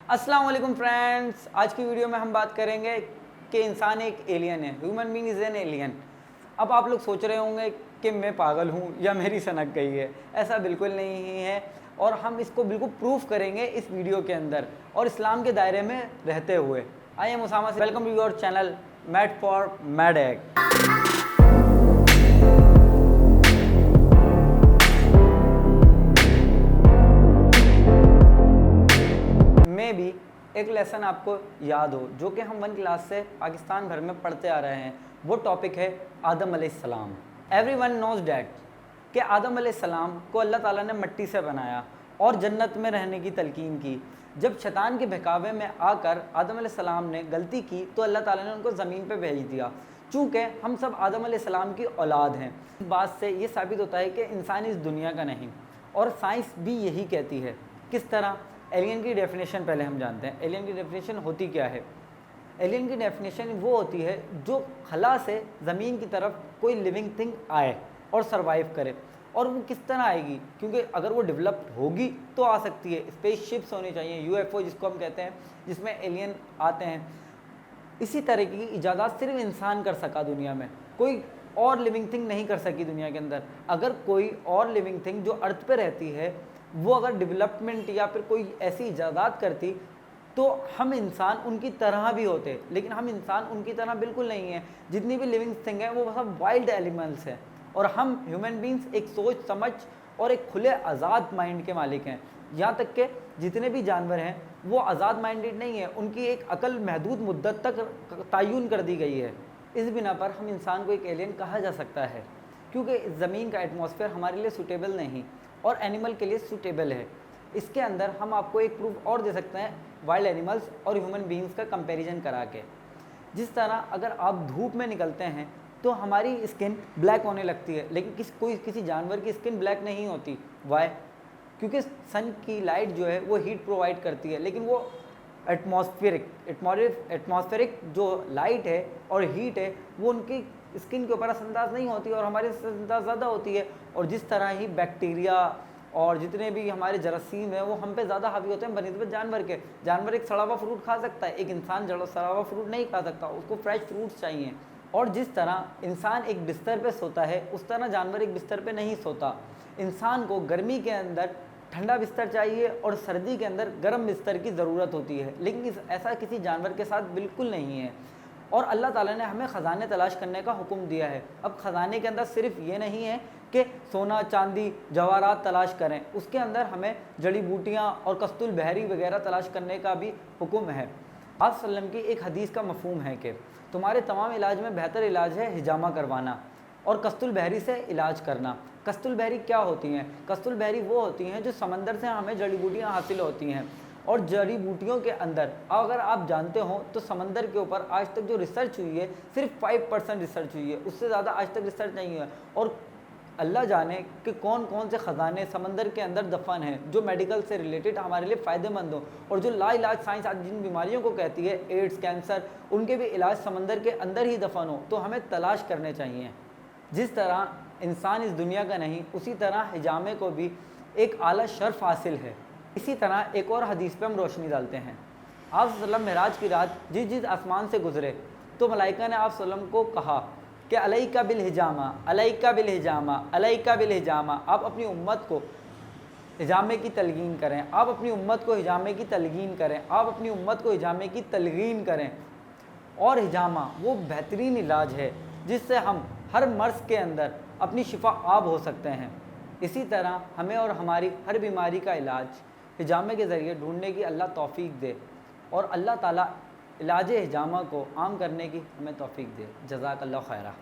अस्सलाम वालेकुम फ्रेंड्स, आज की वीडियो में हम बात करेंगे कि इंसान एक एलियन है। Human being is an alien. अब आप लोग सोच रहे होंगे कि मैं पागल हूँ या मेरी सनक गई है। ऐसा बिल्कुल नहीं है और हम इसको बिल्कुल प्रूफ करेंगे इस वीडियो के अंदर और इस्लाम के दायरे में रहते हुए। आई एम उसामा से welcome to your channel mad for मैडेक। में भी एक लेसन आपको याद हो जो कि हम 1 क्लास से पाकिस्तान भर में पढ़ते आ रहे हैं। वो टॉपिक है आदम अलैहिस्सलाम। एवरीवन नोज डैट कि आदम अलैहिस्सलाम को अल्लाह ताला ने मिट्टी से बनाया और जन्नत में रहने की तलकीन की। जब शैतान के बहकावे में आकर आदम अलैहिस्सलाम ने गलती की तो अल्लाह ताला ने उनको ज़मीन पे भेज दिया। चूँकि हम सब आदम अलैहिस्सलाम की औलाद हैं, इस बात से ये साबित होता है कि इंसान इस दुनिया का नहीं, और साइंस भी यही कहती है। किस तरह? एलियन की डेफिनेशन पहले हम जानते हैं। एलियन की डेफिनेशन होती क्या है? एलियन की डेफिनेशन वो होती है जो खला से ज़मीन की तरफ कोई लिविंग थिंग आए और सरवाइव करे। और वो किस तरह आएगी? क्योंकि अगर वो डेवलप्ड होगी तो आ सकती है। स्पेसशिप्स होनी चाहिए, यूएफओ जिसको हम कहते हैं, जिसमें एलियन आते हैं। इसी तरह की इजाज़त सिर्फ इंसान कर सका दुनिया में, कोई और लिविंग थिंग नहीं कर सकी दुनिया के अंदर। अगर कोई और लिविंग थिंग जो अर्थ पे रहती है वो अगर डेवलपमेंट या फिर कोई ऐसी इजाज़त करती तो हम इंसान उनकी तरह भी होते, लेकिन हम इंसान उनकी तरह बिल्कुल नहीं है। जितनी भी लिविंग थिंग है वो सब वाइल्ड एनिमल्स हैं और हम ह्यूमन बींग्स एक सोच समझ और एक खुले आज़ाद माइंड के मालिक हैं। यहाँ तक कि जितने भी जानवर हैं वो आज़ाद माइंडेड नहीं है, उनकी एक अकल महदूद मुद्दत तक तयन कर दी गई है। इस बिना पर हम इंसान को एक एलियन कहा जा सकता है, क्योंकि ज़मीन का एटमॉस्फेयर हमारे लिए सूटेबल नहीं और एनिमल के लिए सूटेबल है। इसके अंदर हम आपको एक प्रूफ और दे सकते हैं वाइल्ड एनिमल्स और ह्यूमन बीइंग्स का कंपैरिजन करा के। जिस तरह अगर आप धूप में निकलते हैं तो हमारी स्किन ब्लैक होने लगती है, लेकिन किसी जानवर की स्किन ब्लैक नहीं होती। वाई? क्योंकि सन की लाइट जो है वो हीट प्रोवाइड करती है, लेकिन वो एटमॉस्फेरिक जो लाइट है और हीट है वो उनकी स्किन के ऊपर असरअंदाज नहीं होती और हमारे असरअंदाज ज़्यादा होती है। और जिस तरह ही बैक्टीरिया और जितने भी हमारे जरासीम हैं वो हम पे ज़्यादा हावी होते हैं बनिस्बत जानवर के। जानवर एक सड़ा हुआ फ्रूट खा सकता है, एक इंसान सड़ा हुआ फ्रूट नहीं खा सकता, उसको फ्रेश फ्रूट्स चाहिए। और जिस तरह इंसान एक बिस्तर पे सोता है उस तरह जानवर एक बिस्तर पे नहीं सोता। इंसान को गर्मी के अंदर ठंडा बिस्तर चाहिए और सर्दी के अंदर गर्म बिस्तर की ज़रूरत होती है, लेकिन ऐसा किसी जानवर के साथ बिल्कुल नहीं है। और अल्लाह ताला ने हमें ख़जाने तलाश करने का हुक्म दिया है। अब ख़जाने के अंदर सिर्फ ये नहीं है कि सोना चांदी जवाहरात तलाश करें, उसके अंदर हमें जड़ी बूटियाँ और कस्तूल बहरी वगैरह तलाश करने का भी हुक्म है। आप सल्लम की एक हदीस का मफ़हूम है कि तुम्हारे तमाम इलाज में बेहतर इलाज है हिजामा करवाना और कस्तूल बहरी से इलाज करना। कस्तूल बहरी क्या होती हैं? कस्तूल बहरी वो होती हैं जो समंदर से हमें जड़ी बूटियाँ हासिल होती हैं। और जड़ी बूटियों के अंदर अगर आप जानते हो तो समंदर के ऊपर आज तक जो रिसर्च हुई है सिर्फ 5% रिसर्च हुई है, उससे ज़्यादा आज तक रिसर्च नहीं हुआ। और अल्लाह जाने कि कौन कौन से ख़जाने समंदर के अंदर दफन हैं जो मेडिकल से रिलेटेड हमारे लिए फ़ायदेमंद हो। और जो लाइलाज साइंस आज जिन बीमारियों को कहती है, एड्स, कैंसर, उनके भी इलाज समंदर के अंदर ही दफन हो, तो हमें तलाश करने चाहिए। जिस तरह इंसान इस दुनिया का नहीं, उसी तरह हिजामे को भी एक आला शर्फ हासिल है। इसी तरह एक और हदीस पे हम रोशनी डालते हैं। आप सल्लम मेराज की रात जिस आसमान से गुजरे तो मलाइका ने आप सल्लम को कहा कि अलैका बिल हिजामा, अलैका बिल हिजामा, अलैका बिल हिजामा। आप अपनी उम्मत को हिजामे की तलकीन करें, आप अपनी उम्मत को हिजामे की तलकीन करें, आप अपनी उम्मत को हिजामे की तलकीन करें। और हिजामा वो बेहतरीन इलाज है जिससे हम हर मर्ज़ के अंदर अपनी शिफा आब हो सकते हैं। इसी तरह हमें और हमारी हर बीमारी का इलाज हिजामे के ज़रिए ढूंढने की अल्लाह तौफीक दे और अल्लाह ताला इलाज हिजामा को आम करने की हमें तौफीक दे। जज़ाकल्लाह खैरा।